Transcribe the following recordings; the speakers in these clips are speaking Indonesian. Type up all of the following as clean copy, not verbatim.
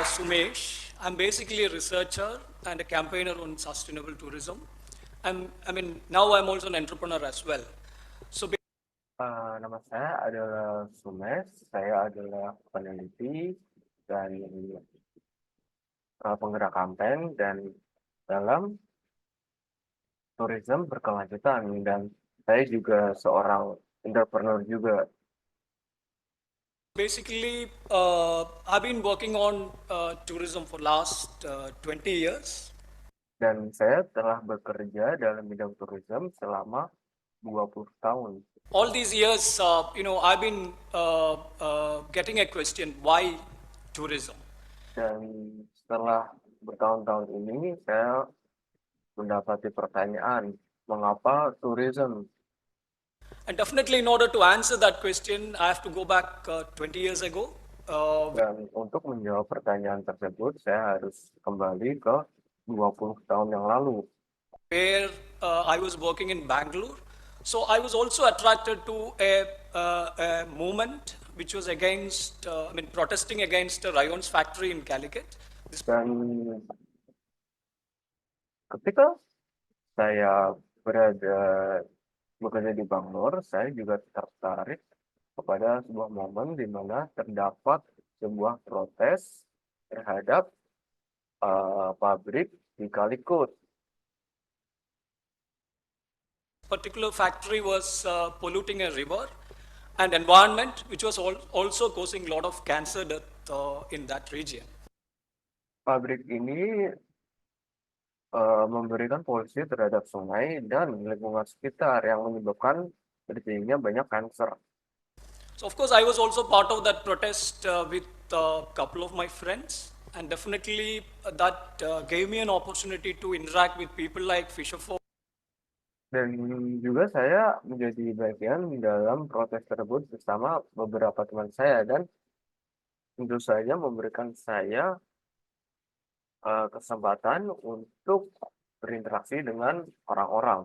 Sumesh. I'm basically a researcher and a campaigner on sustainable tourism. Now I'm also an entrepreneur as well. So Nama saya adalah Sumes, saya adalah peneliti dan penggerak kampanye dan dalam tourism berkelanjutan dan saya juga seorang entrepreneur juga basically, I've been working on tourism for last 20 years. dan saya telah bekerja dalam bidang tourism selama 20 tahun. All these years, I've been getting a question, why tourism? Dan setelah bertahun-tahun ini saya mendapati pertanyaan, mengapa tourism? And definitely in order to answer that question, I have to go back 20 years ago. Dan untuk menjawab pertanyaan tersebut, saya harus kembali ke 20 tahun yang lalu. Where I was working in Bangalore. So I was also attracted to a movement which was protesting against a Rayon's factory in Calicut. Dan ketika saya bekerja di Bangalore, saya juga tertarik kepada sebuah momen di mana terdapat sebuah protes terhadap pabrik di Calicut. Particular factory was polluting a river and environment, which was also causing a lot of cancer death in that region. Pabrik ini memberikan polusi terhadap sungai dan lingkungan sekitar yang menyebabkan terjadinya banyak kanker. So of course, I was also part of that protest with a couple of my friends, and definitely that gave me an opportunity to interact with people like Fisher Folk. Dan juga saya menjadi bagian dalam protes tersebut bersama beberapa teman saya dan tentu saja memberikan saya kesempatan untuk berinteraksi dengan orang-orang.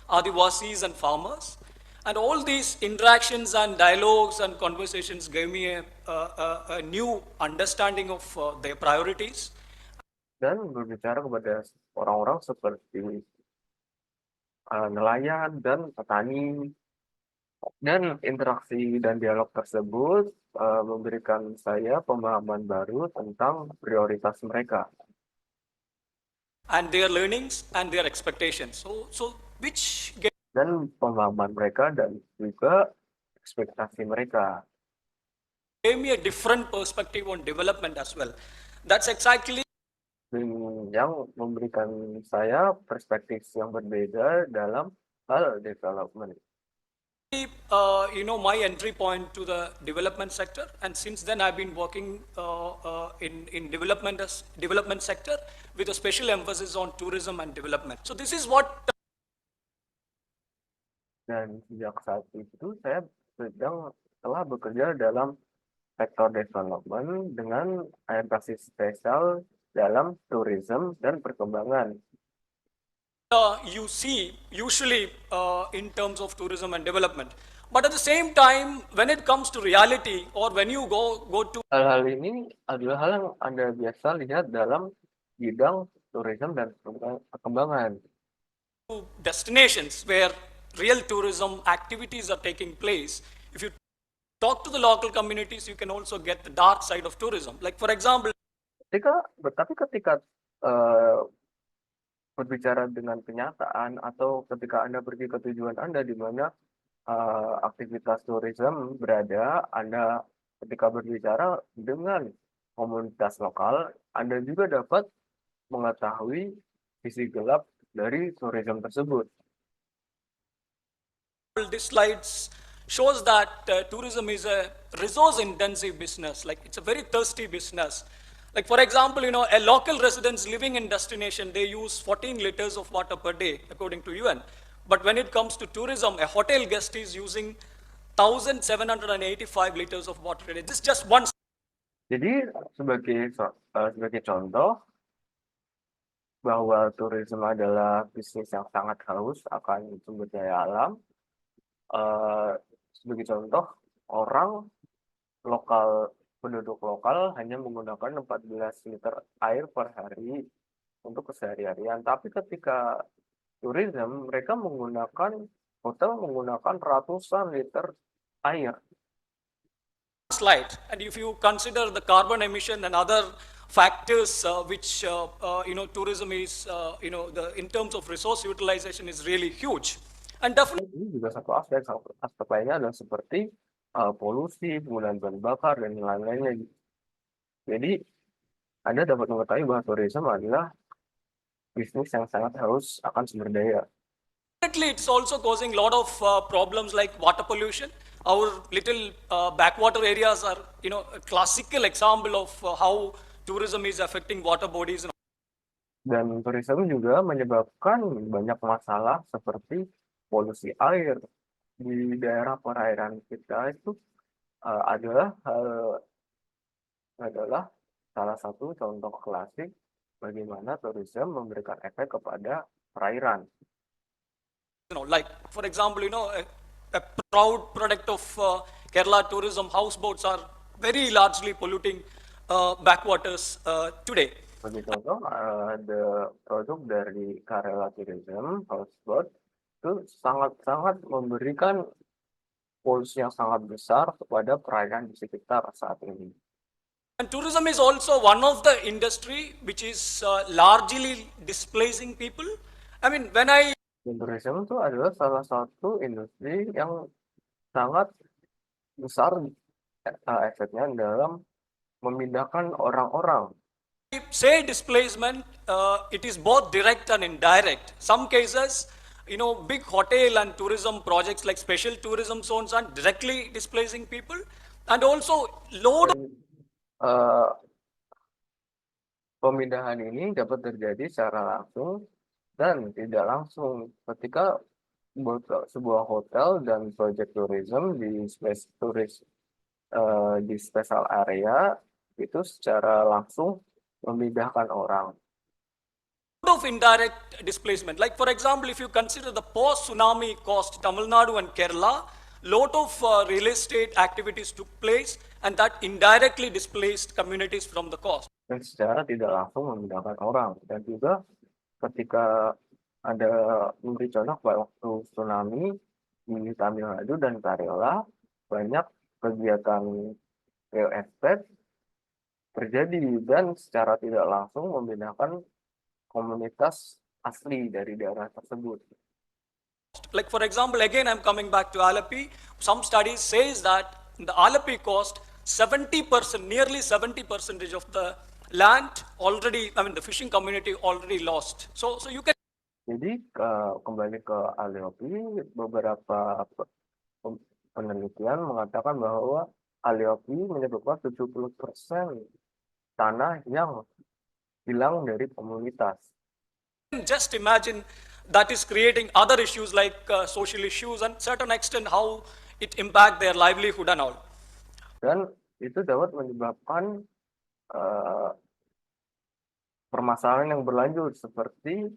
Adivasis and farmers. And all these interactions and dialogues and conversations gave me a new understanding of their priorities. Dan berbicara kepada orang-orang seperti nelayan dan petani. Dan interaksi dan dialog tersebut memberikan saya pemahaman baru tentang prioritas mereka. And their learnings and their expectations. So which Dan pemahaman mereka dan juga ekspektasi mereka. gave me a different perspective on development as well. That's exactly Yang memberikan saya perspektif yang berbeda dalam hal development. my entry point to the development sector, and since then I've been working in development sector with a special emphasis on tourism and development. So this is what. Dan sejak saat itu saya telah bekerja dalam sektor development dengan emphasis spesial dalam tourism dan perkembangan. You see usually in terms of tourism and development, but at the same time when it comes to reality or when you go to Hal-hal ini adalah hal yang Anda biasa lihat dalam bidang tourism dan perkembangan. destinations where real tourism activities are taking place. If you talk to the local communities, you can also get the dark side of tourism. Like for example, Ketika berbicara dengan kenyataan atau ketika Anda pergi ke tujuan Anda di mana aktivitas tourism berada, Anda ketika berbicara dengan komunitas lokal, Anda juga dapat mengetahui sisi gelap dari tourism tersebut. this slides shows that tourism is a resource intensive business. Like it's a very thirsty business. Like for example, a local residents living in destination, they use 14 liters of water per day according to UN. But when it comes to tourism, a hotel guest is using 1,785 liters of water a day. This is just one. Jadi sebagai contoh bahwa tourism adalah bisnis yang sangat haus akan sumber daya alam. Sebagai contoh, orang lokal penduduk lokal hanya menggunakan 14 liter air per hari untuk keseharian. Tapi ketika tourism, mereka hotel menggunakan ratusan liter air. Slide. And if you consider the carbon emission and other factors which tourism is in terms of resource utilization is really huge. And definitely Ini juga satu aspek lainnya adalah seperti polusi, penggunaan bahan bakar, dan lain-lainnya. Jadi, Anda dapat mengetahui bahwa tourism adalah bisnis yang sangat harus akan sumber daya. it's also causing a lot of problems like water pollution. Our little backwater areas are a classical example of how tourism is affecting water bodies. Dan tourism juga menyebabkan banyak masalah seperti polusi air di daerah perairan kita itu adalah salah satu contoh klasik bagaimana tourism memberikan efek kepada perairan. Like for example, a proud product of Kerala tourism, houseboats are very largely polluting backwaters today. Sebagai contoh, ada produk dari Kerala Tourism, houseboat, itu sangat-sangat memberikan polusi yang sangat besar kepada perairan di sekitar saat ini. And tourism is also one of the industry which is largely displacing people. I mean, Dan tourism itu adalah salah satu industri yang sangat besar efeknya dalam memindahkan orang-orang. say displacement, it is both direct and indirect. Some cases, big hotel and tourism projects like special tourism zones are directly displacing people, and also load of Pemindahan ini dapat terjadi secara langsung dan tidak langsung ketika sebuah hotel dan project tourism di special area itu secara langsung memindahkan orang. of indirect displacement. Like for example, if you consider the post-tsunami cost, Tamil Nadu and Kerala, lot of real estate activities took place, and that indirectly displaced communities from the coast. Dan secara tidak langsung memindahkan orang. Dan juga ketika ada memberi contoh waktu tsunami di Tamil Nadu dan Kerala, banyak kegiatan real estate terjadi dan secara tidak langsung memindahkan komunitas asli dari daerah tersebut. Like for example, again I'm coming back to Alapi. Some studies says that in the Alapi coast, 70%, nearly 70% of the land already, the fishing community already lost. So you can. Jadi kembali ke Alliopi, beberapa penelitian mengatakan bahwa Alliopi menyebabkan 70% tanah yang hilang dari komunitas. Just imagine that is creating other issues like social issues and certain extent how it impact their livelihood and all. Dan itu dapat menyebabkan permasalahan yang berlanjut seperti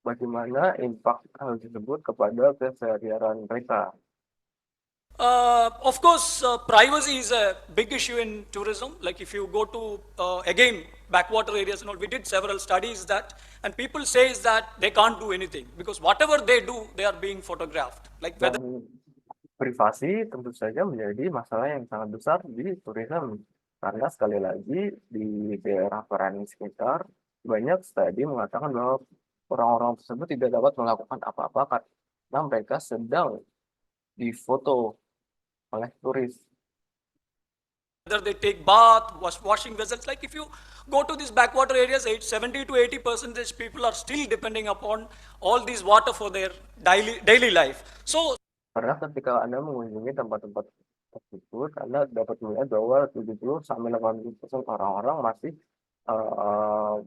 bagaimana impak hal tersebut kepada keseharian mereka. Of course, privacy is a big issue in tourism. Like if you go to, again, backwater areas and all, we did several studies that, and people says that they can't do anything because whatever they do, they are being photographed. Like whether Dan privasi tentu saja menjadi masalah yang sangat besar di tourism. Karena sekali lagi di daerah perairan sekitar, banyak studi mengatakan bahwa orang-orang tersebut tidak dapat melakukan apa-apa karena mereka sedang difoto oleh turis. whether they take bath, washing vessels. Like if you go to these backwater areas, 70 to 80% people are still depending upon all these water for their daily life. So Karena ketika Anda mengunjungi tempat-tempat tersebut, Anda dapat melihat bahwa 70-80% orang-orang masih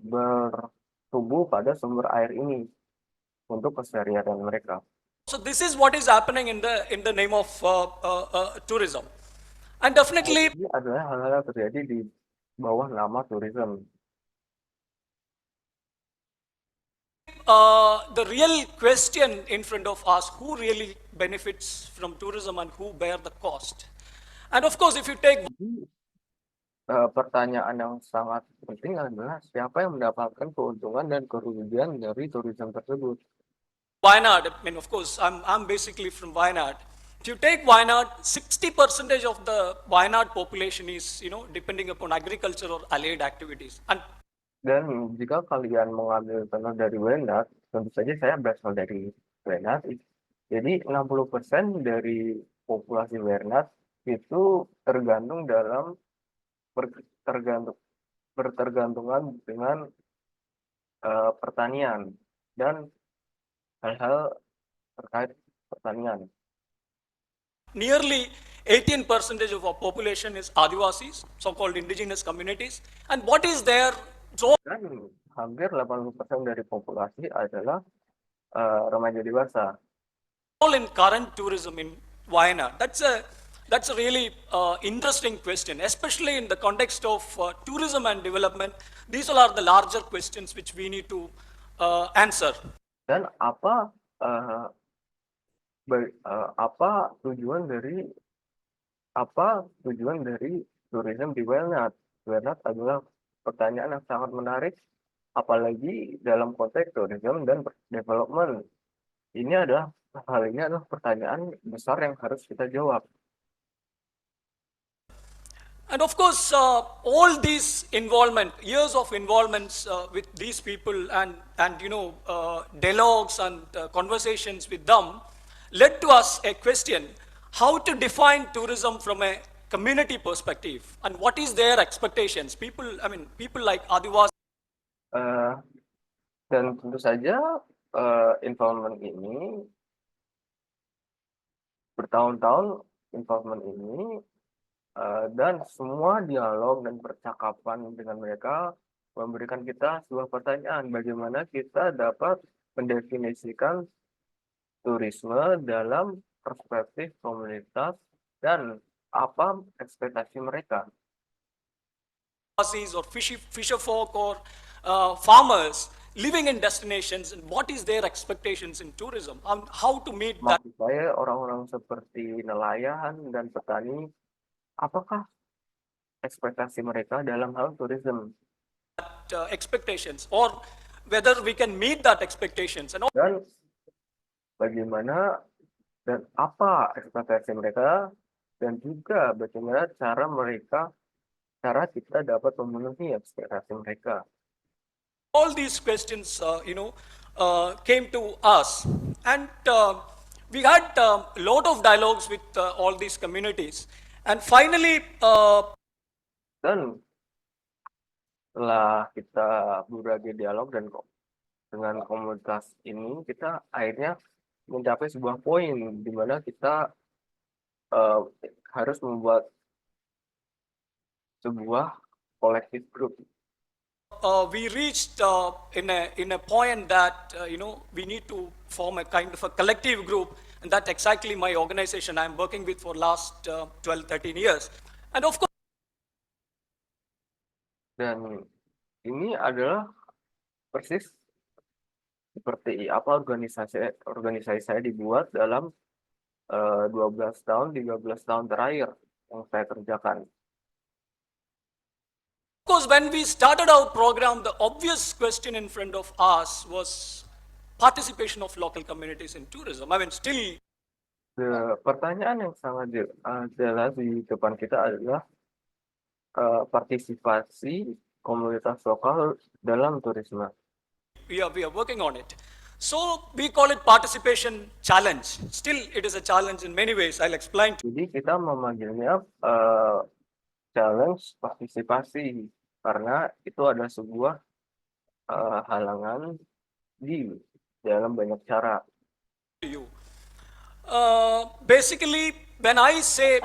bertumbuh pada sumber air ini untuk keseharian mereka. So this is what is happening in the name of tourism, and definitely Ini adalah hal-hal yang terjadi di bawah nama tourism. the real question in front of us: who really benefits from tourism and who bear the cost? And of course, if you take Pertanyaan yang sangat penting adalah siapa yang mendapatkan keuntungan dan kerugian dari turisme tersebut. Wayanad, I mean, of course, I'm basically from Wayanad. If you take Wayanad, 60% of the Wayanad population is, depending upon agriculture or allied activities. And Dan jika kalian mengambil contoh dari Wenat, tentu saja saya berasal dari Wenat. Jadi 60% dari populasi Wenat itu tergantung dalam tergantung bertergantungan dengan pertanian dan hal-hal terkait pertanian. nearly 18% of our population is Adivasis, so-called indigenous communities. And what is their role Dan hampir 80% dari populasi adalah remaja dewasa. in current tourism in Wayanad? That's a really interesting question, especially in the context of tourism and development. These all are the larger questions which we need to answer. Dan apa tujuan dari tourism di Wenat? Wenat adalah pertanyaan yang sangat menarik, apalagi dalam konteks tourism dan development. Hal ini adalah pertanyaan besar yang harus kita jawab. And of course, all these involvement, years of involvements with these people and dialogues and conversations with them led to us a question, how to define tourism from a community perspective and what is their expectations? People like Adivasi. Dan tentu saja involvement ini bertahun-tahun dan semua dialog dan percakapan dengan mereka memberikan kita sebuah pertanyaan, bagaimana kita dapat mendefinisikan turisme dalam perspektif komunitas dan apa ekspektasi mereka. Or fisher folk or farmers living in destinations, and what is their expectations in tourism and how to meet that. Maksud saya orang-orang seperti nelayan dan petani, apakah ekspektasi mereka dalam hal turisme? Expectations or whether we can meet that expectations and Dan bagaimana dan apa ekspektasi mereka dan juga bagaimana cara kita dapat memenuhi ekspektasi mereka. all these questions came to us, and we had a lot of dialogues with all these communities, and finally Dan setelah kita berbagai dialog dengan komunitas ini, kita akhirnya mencapai sebuah poin di mana kita harus membuat sebuah kolektif grup. we reached in a point that we need to form a kind of a collective group, and that's exactly my organization I'm working with for last 12-13 years. And of course, Dan ini adalah persis seperti apa organisasi saya dibuat dalam 12 tahun, 13 tahun terakhir yang saya kerjakan. of course, when we started our program, the obvious question in front of us was participation of local communities in tourism. I mean, still Pertanyaan yang sangat jelas di depan kita adalah partisipasi komunitas lokal dalam turisme. we are working on it. So we call it participation challenge. Still, it is a challenge in many ways. I'll explain to you. Jadi kita memanggilnya challenge partisipasi karena itu adalah sebuah halangan di dalam banyak cara. Basically, when I say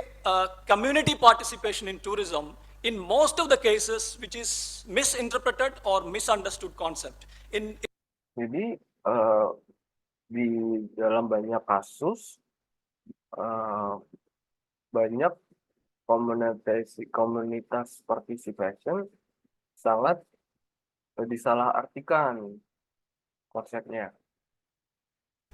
community participation in tourism, in most of the cases, which is misinterpreted or misunderstood concept. Jadi di dalam banyak kasus banyak komunitas participation sangat disalahartikan konsepnya.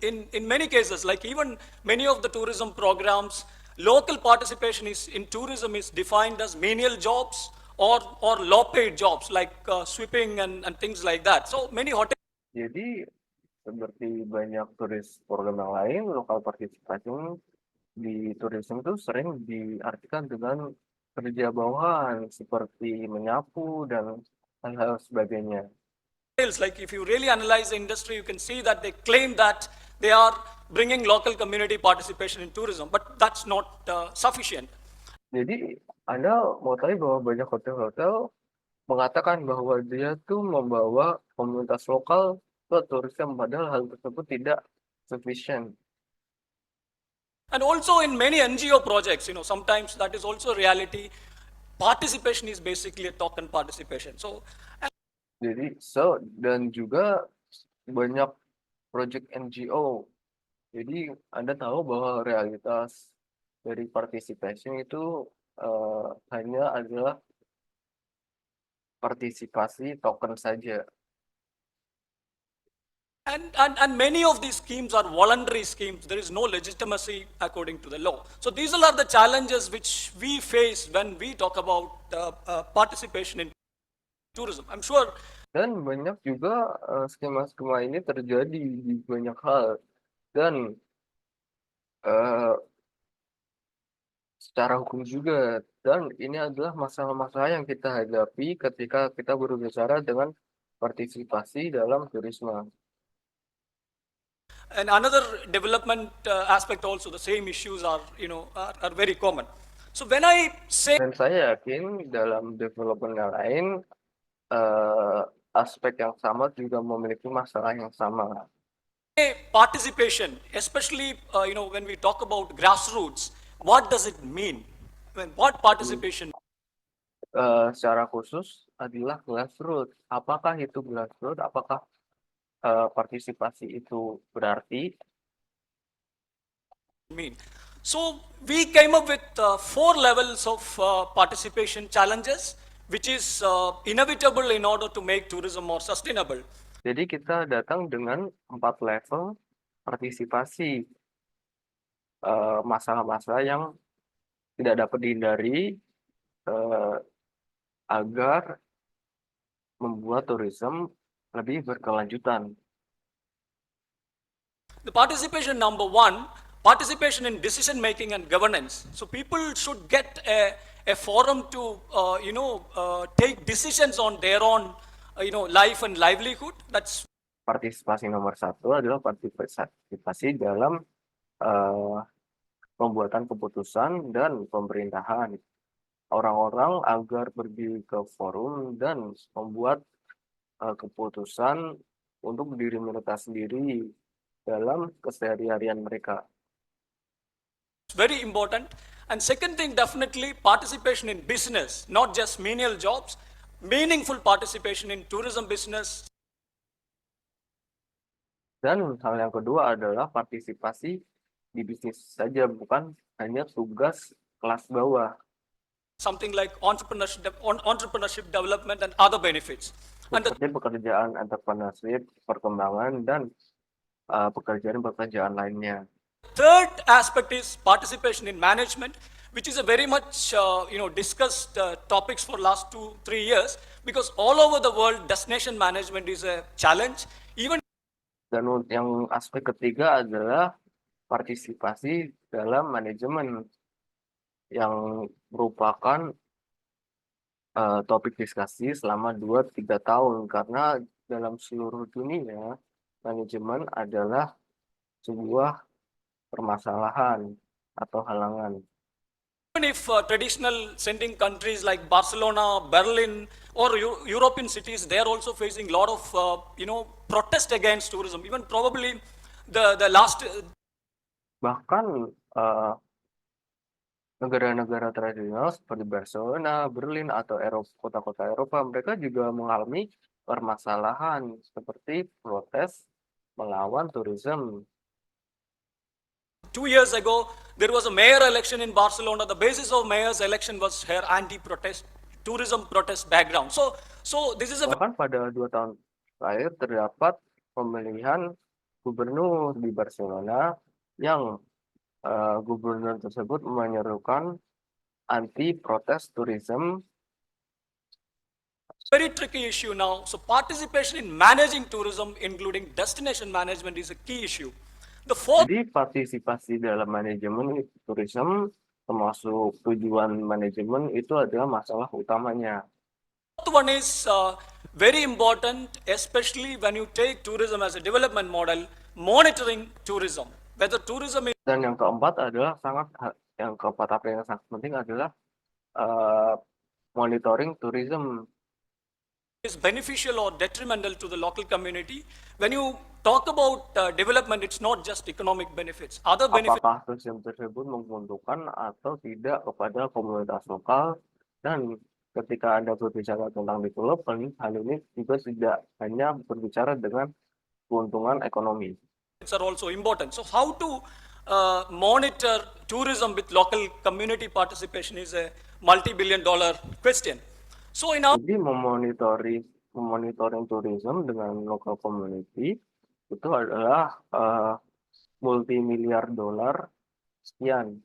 In many cases, like even many of the tourism programs, local participation in tourism is defined as menial jobs or low-paid jobs like sweeping and things like that. So many hotels. Jadi seperti banyak turis program yang lain, lokal participation di tourism itu sering diartikan dengan kerja bawahan seperti menyapu dan hal-hal sebagainya. Like if you really analyze the industry, you can see that they claim that they are bringing local community participation in tourism, but that's not sufficient. Jadi Anda mau tahu bahwa banyak hotel-hotel mengatakan bahwa dia tuh membawa komunitas lokal ke tourism, padahal hal tersebut tidak sufficient. And also in many NGO projects, sometimes that is also reality. Participation is basically a token participation. So Jadi dan juga banyak project NGO. Jadi Anda tahu bahwa realitas dari participation itu hanya adalah partisipasi token saja. And many of these schemes are voluntary schemes. There is no legitimacy according to the law. So these are the challenges which we face when we talk about participation in tourism. I'm sure. Dan banyak juga skema-skema ini terjadi di banyak hal. Dan secara hukum juga. Dan ini adalah masalah-masalah yang kita hadapi ketika kita berbicara dengan partisipasi dalam turisme. And another development aspect also, the same issues are very common. So when I say. Dan saya yakin dalam development yang lain, aspek yang sama juga memiliki masalah yang sama. Participation, especially when we talk about grassroots, what does it mean? What participation? Secara khusus adalah grassroots. Apakah itu grassroots? Apakah partisipasi itu berarti? Mean. So we came up with 4 levels of participation challenges, which is inevitable in order to make tourism more sustainable. Jadi kita datang dengan 4 level partisipasi, masalah-masalah yang tidak dapat dihindari agar membuat tourism lebih berkelanjutan. The participation number 1, participation in decision making and governance. So people should get a forum to take decisions on their own life and livelihood. That's Partisipasi nomor 1 adalah partisipasi dalam pembuatan keputusan dan pemerintahan. Orang-orang agar pergi ke forum dan membuat keputusan untuk diri mereka sendiri dalam keseharian mereka. very important. And second thing, definitely participation in business, not just menial jobs, meaningful participation in tourism business. Dan hal yang kedua adalah partisipasi di bisnis saja, bukan hanya tugas kelas bawah. Something like entrepreneurship development and other benefits. And the Seperti pekerjaan entrepreneurship, perkembangan, dan pekerjaan-pekerjaan lainnya. third aspect is participation in management, which is a very much discussed topics for last 2-3 years, because all over the world destination management is a challenge. Even Dan yang aspek ketiga adalah partisipasi dalam manajemen, yang merupakan topik diskusi selama 2-3 tahun, karena dalam seluruh dunia manajemen adalah sebuah permasalahan atau halangan. even if traditional sending countries like Barcelona, Berlin, or European cities, they are also facing a lot of protest against tourism. Even probably the last Bahkan negara-negara tradisional seperti Barcelona, Berlin, atau kota-kota Eropa, mereka juga mengalami permasalahan seperti protes melawan tourism. 2 years ago, there was a mayor election in Barcelona. The basis of mayor's election was her anti-protest, tourism protest background. So this is a Bahkan pada 2 tahun terakhir terdapat pemilihan gubernur di Barcelona yang gubernur tersebut menyerukan anti-protest tourism Very tricky issue now. So participation in managing tourism, including destination management, is a key issue. The fourth Jadi partisipasi dalam manajemen tourism termasuk tujuan manajemen itu adalah masalah utamanya. one is very important, especially when you take tourism as a development model, monitoring tourism. Whether tourism Dan yang keempat adalah apa yang sangat penting adalah monitoring tourism. is beneficial or detrimental to the local community. When you talk about development, it's not just economic benefits. Other benefits Apakah tourism tersebut menguntungkan atau tidak kepada komunitas lokal, dan ketika Anda berbicara tentang development, hal ini juga tidak hanya berbicara dengan keuntungan ekonomi. are also important. So how to monitor tourism with local community participation is a multi-billion-dollar question. So in our Jadi memonitoring tourism dengan local community itu adalah multi-miliar dolar sekian.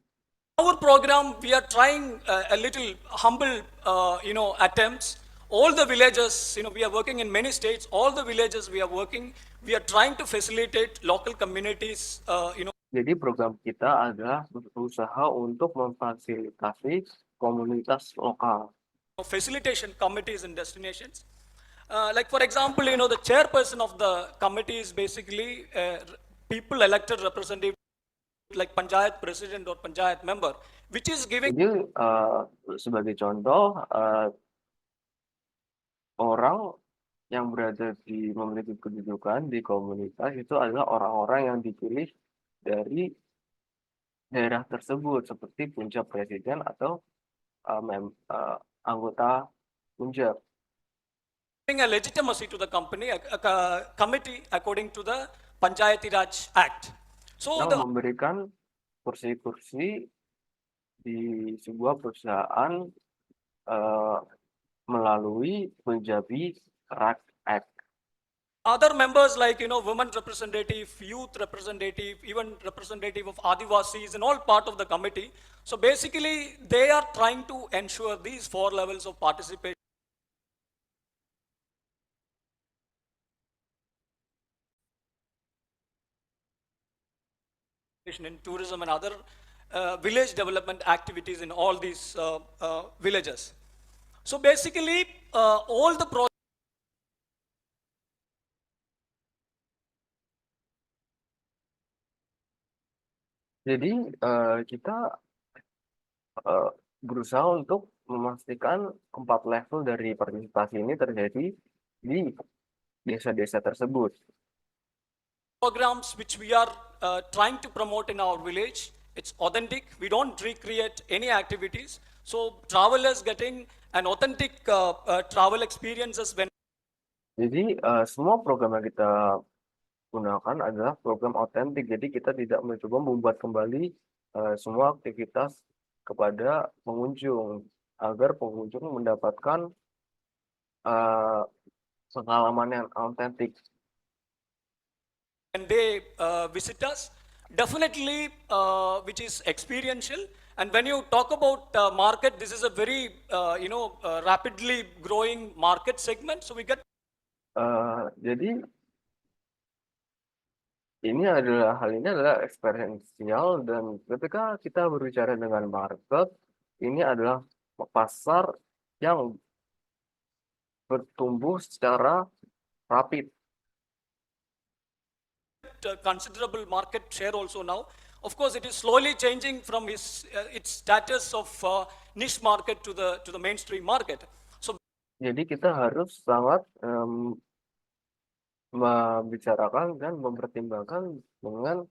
our program, we are trying a little humble, attempts. All the villages, we are working in many states. All the villages we are working, we are trying to facilitate local communities, Jadi program kita adalah berusaha untuk memfasilitasi komunitas lokal. facilitation committees and destinations. Like for example, the chairperson of the committee is basically people elected representative like panchayat president or panchayat member, which is giving Jadi sebagai contoh, orang yang berada di memiliki kedudukan di komunitas itu adalah orang-orang yang dipilih dari daerah tersebut, seperti punjab presiden atau anggota punjab. giving a legitimacy to the committee according to the Panchayati Raj Act. So Yang the memberikan kursi-kursi di sebuah perusahaan melalui Punjabi Raj Act. other members like women representative, youth representative, even representative of Adivasis and all part of the committee. So basically they are trying to ensure these 4 levels of participation in tourism and other village development activities in all these villages. So basically all the Jadi kita berusaha untuk memastikan 4 level dari partisipasi ini terjadi di desa-desa tersebut. programs which we are trying to promote in our village, it's authentic. We don't recreate any activities. So travelers getting an authentic travel experiences when Jadi semua program yang kita gunakan adalah program otentik. Jadi kita tidak mencoba membuat kembali semua aktivitas kepada pengunjung agar pengunjung mendapatkan pengalaman yang otentik. when they visit us, definitely which is experiential. And when you talk about market, this is a very rapidly growing market segment. So we get Jadi hal ini adalah eksperiensial, dan ketika kita berbicara dengan market, ini adalah pasar yang bertumbuh secara rapid. considerable market share also now. Of course, it is slowly changing from its status of niche market to the mainstream market. So Jadi kita harus sangat membicarakan dan mempertimbangkan dengan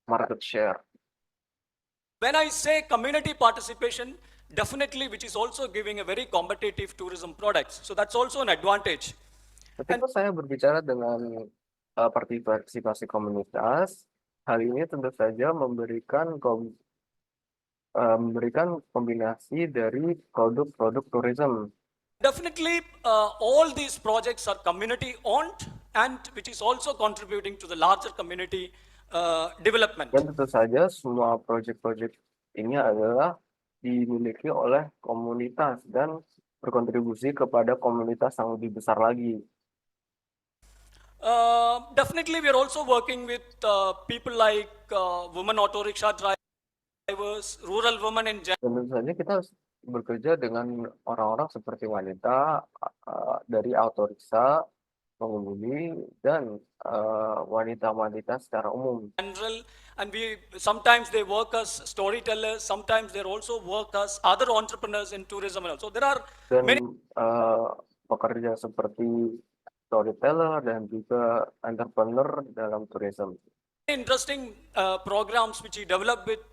market share. when I say community participation, definitely which is also giving a very competitive tourism products. So that's also an advantage. Ketika saya berbicara dengan partisipasi komunitas, hal ini tentu saja memberikan kombinasi dari produk-produk tourism. Definitely, all these projects are community owned and which is also contributing to the larger community development. Dan tentu saja semua proyek-proyek ini adalah dimiliki oleh komunitas dan berkontribusi kepada komunitas yang lebih besar lagi. Definitely, we are also working with people like women auto rickshaw drivers, rural women in general. Tentu saja kita harus bekerja dengan orang-orang seperti wanita dari autoriksa, pengemudi, dan wanita-wanita secara umum. And we sometimes they work as storytellers, sometimes they also work as other entrepreneurs in tourism. So there are Dan many pekerja seperti storyteller dan juga entrepreneur dalam tourism. interesting programs which we develop with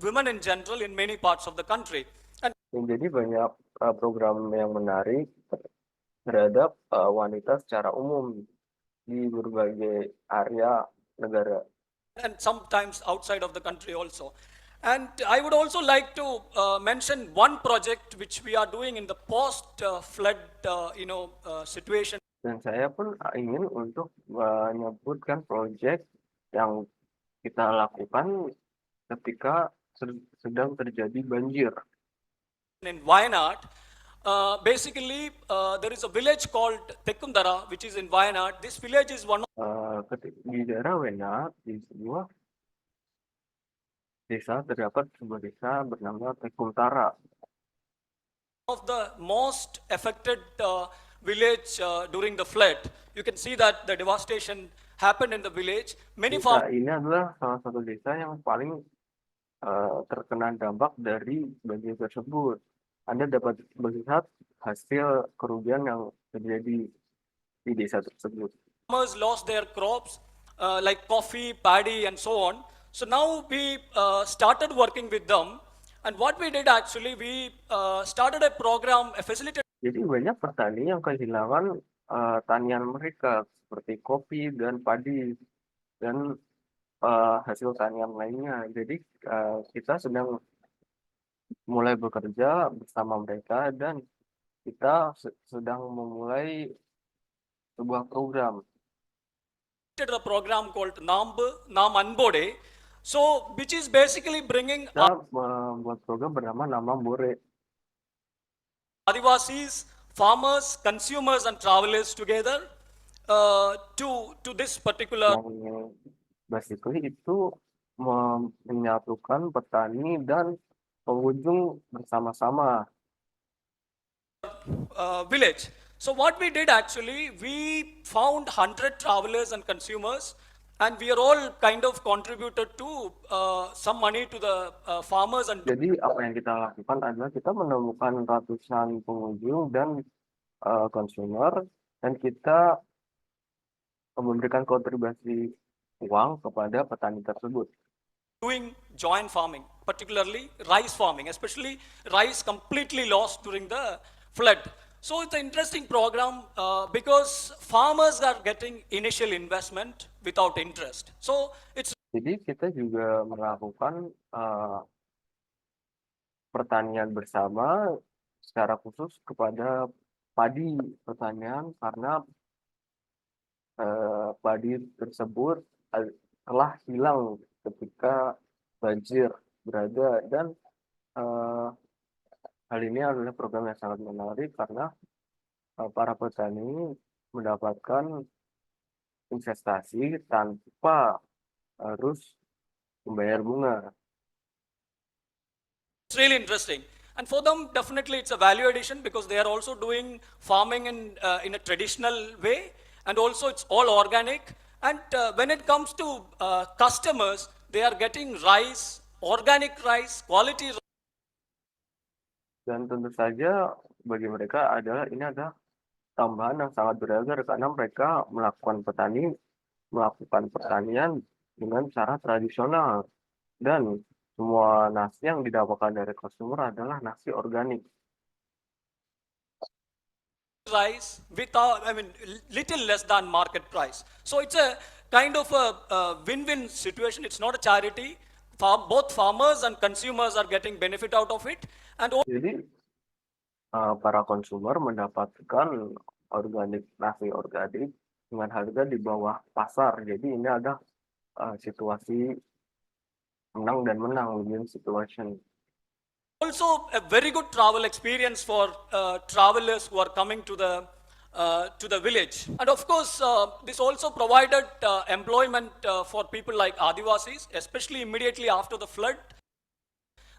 women in general in many parts of the country. And Jadi banyak program yang menarik terhadap wanita secara umum di berbagai area negara. and sometimes outside of the country also. And I would also like to mention one project which we are doing in the post-flood, situation. Dan saya pun ingin untuk menyebutkan proyek yang kita lakukan ketika sedang terjadi banjir. In Wayanad, basically, there is a village called Tekundara, which is in Wayanad. This village is one Di daerah Wena, di sebuah desa terdapat sebuah desa bernama Tekuntara. of the most affected village during the flood. You can see that the devastation happened in the village. Many farmers Desa ini adalah salah satu desa yang paling terkena dampak dari banjir tersebut. Anda dapat melihat hasil kerugian yang terjadi di desa tersebut. lost their crops like coffee, paddy, and so on. So now we started working with them. And what we did actually, we started a program, a facilitated Jadi banyak petani yang kehilangan tanian mereka seperti kopi dan padi dan hasil tanian lainnya. Jadi kita sedang mulai bekerja bersama mereka dan kita sedang memulai sebuah program. a program called Nam Anbode. So, which is basically bringing Kita membuat program bernama Nama Bore. Adivasis, farmers, consumers, and travelers together to this particular Yang basically itu menyatukan petani dan pengunjung bersama-sama. village. So what we did actually, we found 100 travelers and consumers, and we are all kind of contributed to some money to the farmers and Jadi apa yang kita lakukan adalah kita menemukan ratusan pengunjung dan consumer dan kita memberikan kontribusi uang kepada petani tersebut. doing joint farming, particularly rice farming, especially rice completely lost during the flood. So it's an interesting program because farmers are getting initial investment without interest. So it's Jadi kita juga melakukan pertanian bersama secara khusus kepada padi pertanian karena padi tersebut telah hilang ketika banjir berada dan hal ini adalah program yang sangat menarik karena para petani mendapatkan investasi tanpa harus membayar bunga. It's really interesting. And for them, definitely it's a value addition because they are also doing farming in a traditional way. And also it's all organic. And when it comes to customers, they are getting rice, organic rice, quality rice. Dan tentu saja bagi mereka ini adalah tambahan yang sangat berharga karena mereka melakukan pertanian dengan cara tradisional dan semua nasi yang didapatkan dari konsumer adalah nasi organik. Rice without, little less than market price. So it's a kind of a win-win situation. It's not a charity. Both farmers and consumers are getting benefit out of it. And Jadi para konsumer mendapatkan nasi organik dengan harga di bawah pasar. Jadi ini ada situasi menang dan menang, win situation. Also a very good travel experience for travelers who are coming to the village. And of course, this also provided employment for people like Adivasis, especially immediately after the flood.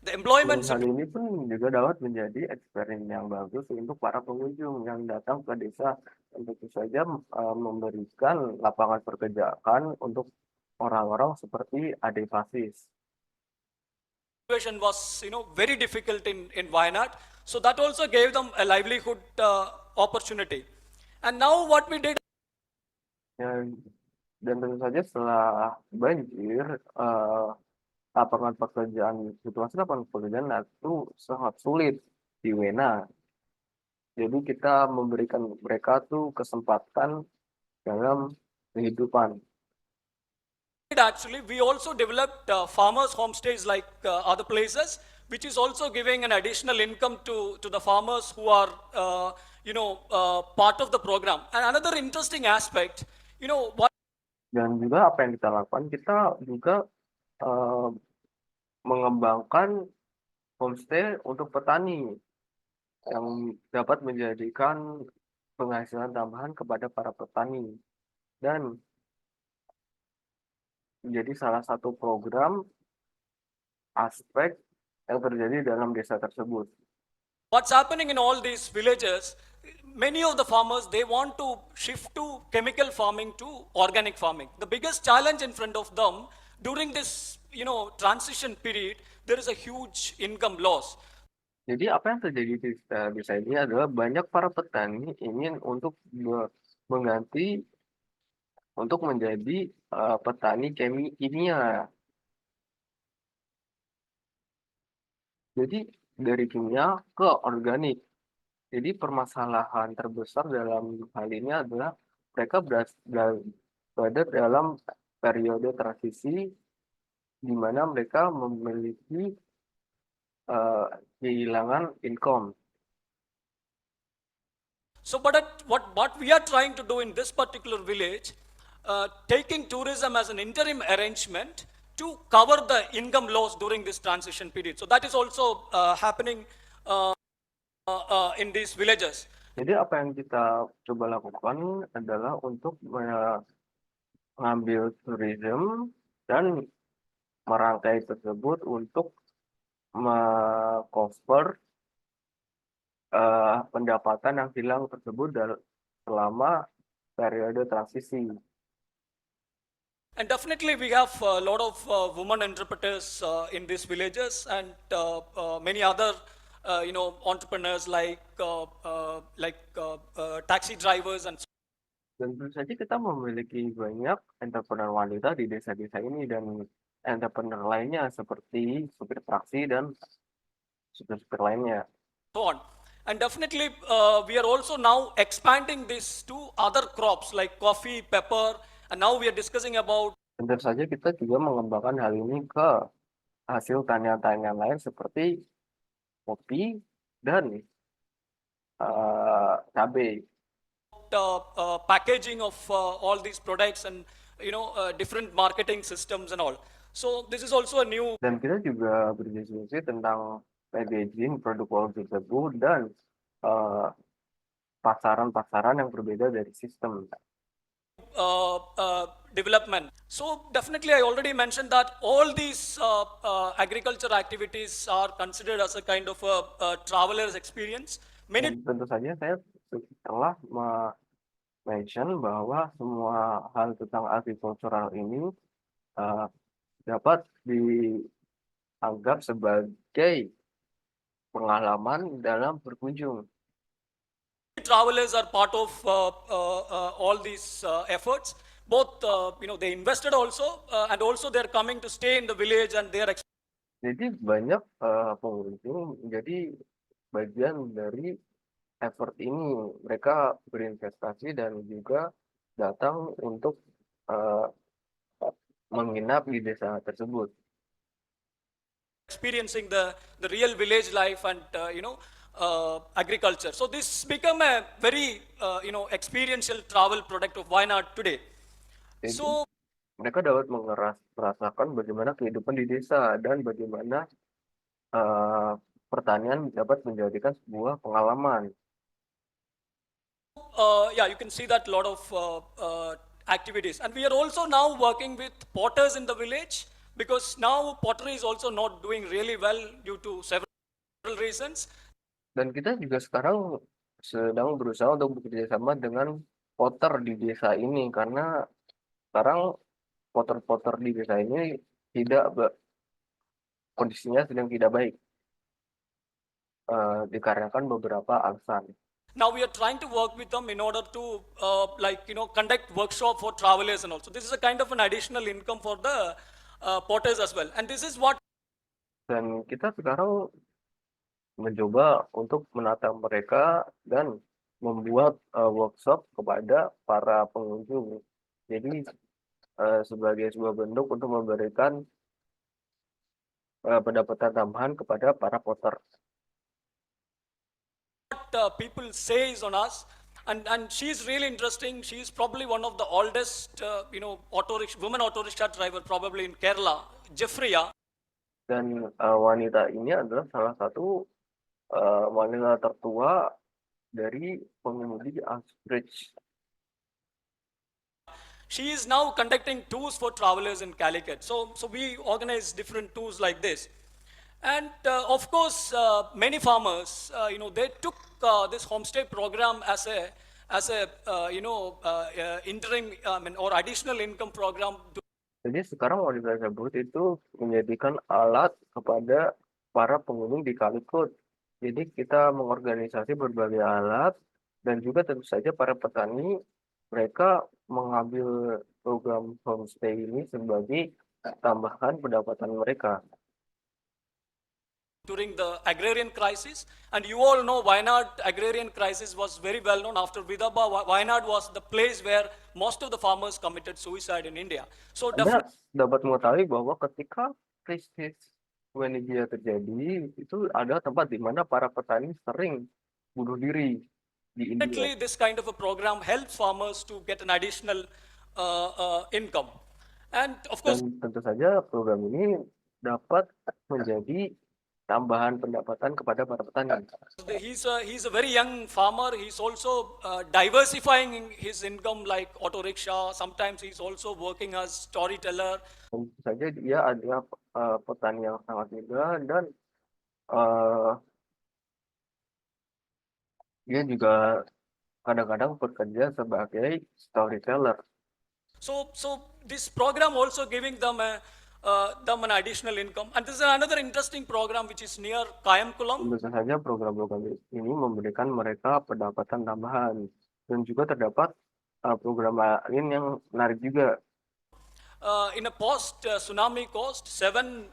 The Dan employment hal ini pun juga dapat menjadi eksperimen yang bagus untuk para pengunjung yang datang ke desa, tentu saja memberikan lapangan pekerjaan untuk orang-orang seperti Adivasis. situation was, very difficult in Wayanad. So that also gave them a livelihood opportunity. And now what we did, Dan, dan tentu saja setelah banjir, situasi lapangan pekerjaan itu sangat sulit di Wena. Jadi kita memberikan mereka tuh kesempatan dalam kehidupan. actually, we also developed farmers' homestays like other places, which is also giving an additional income to the farmers who are, part of the program. And another interesting aspect, what Dan juga apa yang kita lakukan, kita juga mengembangkan homestay untuk petani yang dapat menjadikan penghasilan tambahan kepada para petani dan menjadi salah satu program aspek yang terjadi dalam desa tersebut. what's happening in all these villages, many of the farmers, they want to shift to chemical farming to organic farming. The biggest challenge in front of them during this, transition period, there is a huge income loss. Jadi apa yang terjadi di desa ini adalah banyak para petani ingin untuk mengganti untuk menjadi petani kimia. Jadi dari kimia ke organik. Jadi permasalahan terbesar dalam hal ini adalah mereka berada dalam periode transisi di mana mereka memiliki kehilangan income. So, but what we are trying to do in this particular village, taking tourism as an interim arrangement to cover the income loss during this transition period. So that is also happening in these villages. Jadi apa yang kita coba lakukan adalah untuk mengambil tourism dan merangkai tersebut untuk cover pendapatan yang hilang tersebut selama periode transisi. And definitely we have a lot of women entrepreneurs in these villages and many other entrepreneurs like taxi drivers and Dan tentu saja kita memiliki banyak entrepreneur wanita di desa-desa ini dan entrepreneur lainnya seperti supir taksi dan supir-supir lainnya. so on. And definitely we are also now expanding this to other crops like coffee, pepper, and now we are discussing about. Tentu saja kita juga mengembangkan hal ini ke hasil tanian-tanian lain seperti kopi dan cabai. Packaging of all these products and different marketing systems and all. So this is also a new. Dan kita juga berdiskusi tentang packaging produk tersebut dan pasaran-pasaran yang berbeda dari sistem. Development. So definitely I already mentioned that all these agriculture activities are considered as a kind of a traveler's experience. Dan tentu saja saya telah mention bahwa semua hal tentang agricultural ini dapat dianggap sebagai pengalaman dalam berkunjung. Travelers are part of all these efforts. Both, they invested also, and also they're coming to stay in the village and they are. Jadi banyak pengunjung menjadi bagian dari effort ini. Mereka berinvestasi dan juga datang untuk menginap di desa tersebut. Experiencing the real village life and agriculture. So this become a very experiential travel product of Wayanad today. Jadi, So mereka dapat merasakan bagaimana kehidupan di desa dan bagaimana pertanian dapat menjadikan sebuah pengalaman. Yeah, you can see that lot of activities. And we are also now working with potters in the village because now pottery is also not doing really well due to several reasons. Dan kita juga sekarang sedang berusaha untuk bekerja sama dengan potter di desa ini karena sekarang potter-potter di desa ini kondisinya sedang tidak baik dikarenakan beberapa alasan. Now we are trying to work with them in order to conduct workshop for travelers and also. This is a kind of an additional income for the potters as well. And this is what Dan kita sekarang mencoba untuk menata mereka dan membuat workshop kepada para pengunjung. Jadi sebagai sebuah bentuk untuk memberikan pendapatan tambahan kepada para potter. people says on us. And she's really interesting. She's probably one of the oldest, women auto rickshaw driver probably in Kerala, Jeffria. Dan wanita ini adalah salah satu wanita tertua dari pengemudi Uxbridge. She is now conducting tours for travelers in Calicut. So we organize different tours like this. And of course, many farmers, they took this homestay program as a interim or additional income program. Jadi sekarang wanita tersebut itu menjadikan alat kepada para pengunjung di Calicut. Jadi kita mengorganisasi berbagai alat dan juga tentu saja para petani mereka mengambil program homestay ini sebagai tambahan pendapatan mereka. During the agrarian crisis, and you all know Wayanad agrarian crisis was very well known. After Vidarbha, Wayanad was the place where most of the farmers committed suicide in India. So Anda dapat mengetahui bahwa ketika krisis Venezuela terjadi, itu ada tempat di mana para petani sering bunuh diri di India. definitely this kind of a program helps farmers to get an additional income. And of course, Dan tentu saja program ini dapat menjadi tambahan pendapatan kepada para petani. he's a very young farmer. He's also diversifying his income like auto rickshaw. Sometimes he's also working as storyteller. Tentu saja dia adalah petani yang sangat muda dan dia juga kadang-kadang bekerja sebagai storyteller. So this program also giving them an additional income. And this is another interesting program which is near Kayamkulam. Tentu saja program-program ini memberikan mereka pendapatan tambahan dan juga terdapat program lain yang menarik juga. In a post-tsunami coast, 7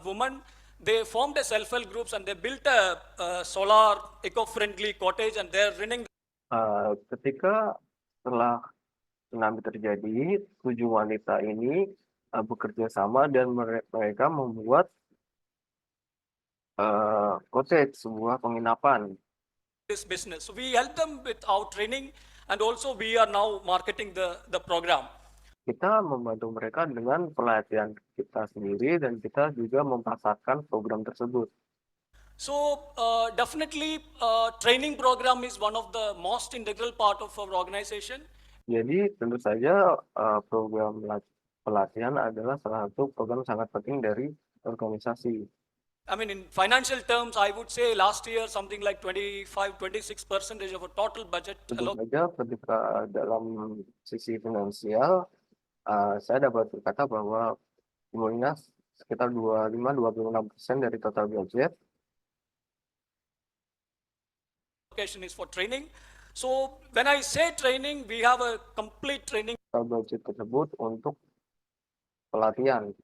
women, they formed a self-help groups and they built a solar eco-friendly cottage and they're running. Ketika setelah tsunami terjadi, 7 wanita ini bekerja sama dan mereka membuat cottage, sebuah penginapan. This business. So we help them with our training and also we are now marketing the program. Kita membantu mereka dengan pelatihan kita sendiri dan kita juga memasarkan program tersebut. So definitely training program is one of the most integral part of our organization. Jadi tentu saja program pelatihan adalah salah satu program sangat penting dari organisasi. I mean, in financial terms, I would say last year something like 25-26% of our total budget. Tentu saja ketika dalam sisi finansial, saya dapat berkata bahwa jumlahnya sekitar 25-26% dari total budget. Allocation is for training. So when I say training, we have a complete training. Budget tersebut untuk pelatihan.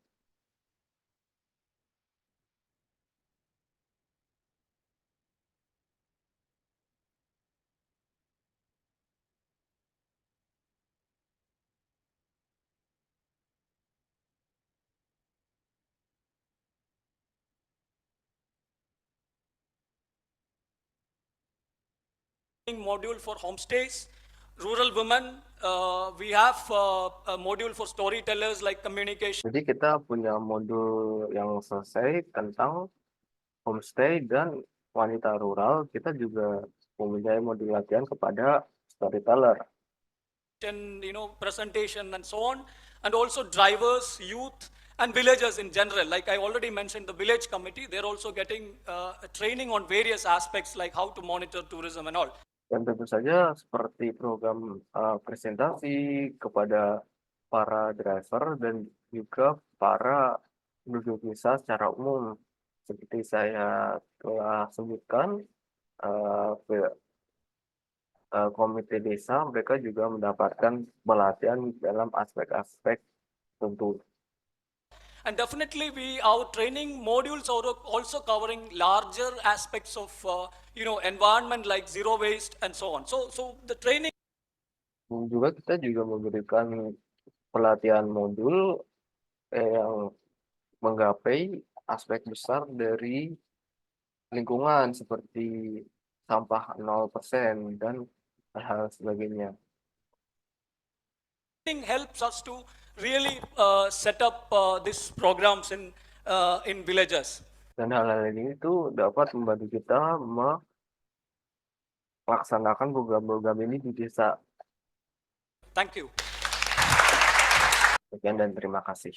Module for homestays, rural women. We have a module for storytellers like communication. Jadi kita punya modul yang selesai tentang homestay dan wanita rural, kita juga mempunyai modul latihan kepada storyteller. and presentation and so on, and also drivers, youth, and villagers in general. Like I already mentioned, the village committee, they're also getting training on various aspects like how to monitor tourism and all. Dan tentu saja seperti program presentasi kepada para driver dan juga para penduduk desa secara umum. Seperti saya telah sebutkan, komite desa mereka juga mendapatkan pelatihan dalam aspek-aspek tentu. And definitely our training modules are also covering larger aspects of environment like zero waste and so on. So the training Dan juga kita juga memberikan pelatihan modul yang menggapai aspek besar dari lingkungan seperti sampah 0% dan hal sebagainya. helps us to really set up these programs in villages. Dan hal-hal ini itu dapat membantu kita melaksanakan program-program ini di desa. Thank you. Sekian dan terima kasih.